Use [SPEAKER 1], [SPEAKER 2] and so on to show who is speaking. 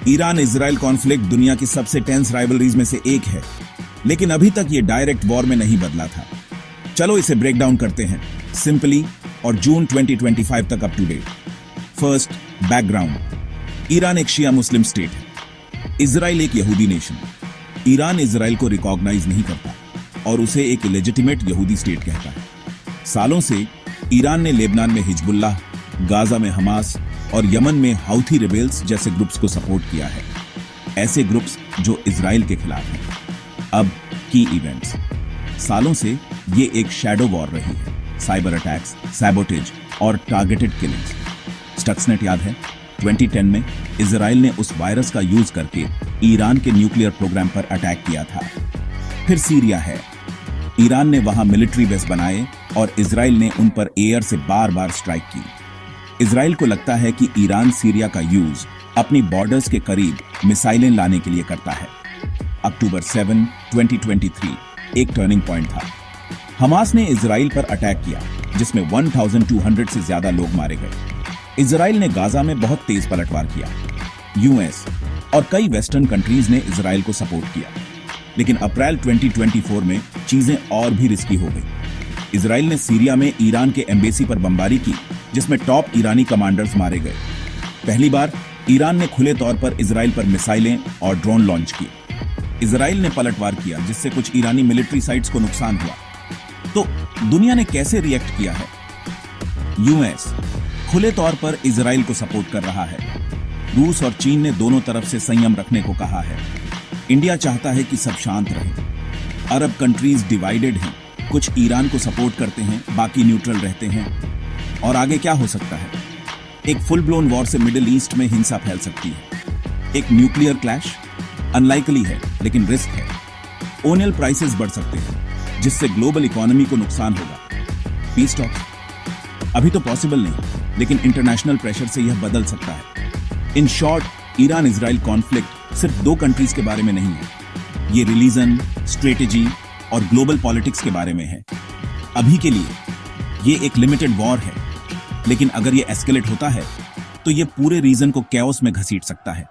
[SPEAKER 1] Iran Israel conflict दुनिया की सबसे टेंस राइवलरीज में से एक है, लेकिन अभी तक ये डायरेक्ट वॉर में नहीं बदला था। चलो इसे ब्रेक डाउन करते हैं सिंपली और जून 2025 तक up to date. First, background. Iran एक शिया मुस्लिम स्टेट है, इजराइल एक यहूदी नेशन। ईरान इजराइल को रिकॉग्नाइज नहीं करता और उसे एक इलेजिटिमेट यहूदी स्टेट कहता है। सालों से ईरान ने लेबनान में हिजबुल्लाह, गाजा में हमास और यमन में हाउथी रिबेल्स जैसे ग्रुप्स को सपोर्ट किया है, ऐसे ग्रुप्स जो इजराइल के खिलाफ हैं। अब की इवेंट्स। सालों से ये एक शैडो वॉर रही है, साइबर अटैक्स, सैबोटेज और टारगेटेड किलिंग्स। स्टक्सनेट याद है? 2010 में इजराइल ने उस वायरस का यूज करके ईरान के न्यूक्लियर प्रोग्राम पर अटैक किया था। फिर सीरिया है। ईरान ने वहां मिलिट्री बेस बनाए और इजराइल ने उन पर एयर से बार बार स्ट्राइक की। इजराइल को लगता है कि ईरान सीरिया का यूज अपनी बॉर्डर्स के करीब मिसाइलें लाने के लिए करता है। अक्टूबर 7, 2023 एक टर्निंग पॉइंट था। हमास ने इजराइल पर अटैक किया, जिसमें 1200 से ज्यादा लोग मारे गए। इजराइल ने गाजा में बहुत तेज पलटवार किया। यूएस और कई वेस्टर्न कंट्रीज ने इजराइल को सपोर्ट किया, लेकिन अप्रैल 2024 में चीजें और भी रिस्की हो गई। इजराइल ने सीरिया में ईरान के एम्बेसी पर बमबारी की, जिसमें टॉप ईरानी कमांडर्स मारे गए। पहली बार ईरान ने खुले तौर पर इजराइल पर मिसाइलें और ड्रोन लॉन्च किए। इजराइल ने पलटवार किया, जिससे कुछ ईरानी मिलिट्री साइट्स को नुकसान हुआ। तो दुनिया ने कैसे रिएक्ट किया है? यूएस खुले तौर पर इजराइल को सपोर्ट कर रहा है। रूस और चीन ने दोनों तरफ से संयम रखने को कहा है। इंडिया चाहता है कि सब शांत रहे। अरब कंट्रीज डिवाइडेड हैं, कुछ ईरान को सपोर्ट करते हैं, बाकी न्यूट्रल रहते हैं। और आगे क्या हो सकता है? एक फुल ब्लोन वॉर से मिडिल ईस्ट में हिंसा फैल सकती है। एक न्यूक्लियर क्लैश अनलाइकली है, लेकिन रिस्क है। ओनियल प्राइसेस बढ़ सकते हैं, जिससे ग्लोबल इकोनॉमी को नुकसान होगा। पीस टॉक्स अभी तो पॉसिबल नहीं, लेकिन इंटरनेशनल प्रेशर से यह बदल सकता है। In short, Iran Israel conflict सिर्फ दो कंट्रीज के बारे में नहीं है। ये रिलीजन, स्ट्रेटेजी और ग्लोबल पॉलिटिक्स के बारे में है। अभी के लिए ये एक लिमिटेड वॉर है, लेकिन अगर ये एस्केलेट होता है तो ये पूरे रीजन को कैओस में घसीट सकता है।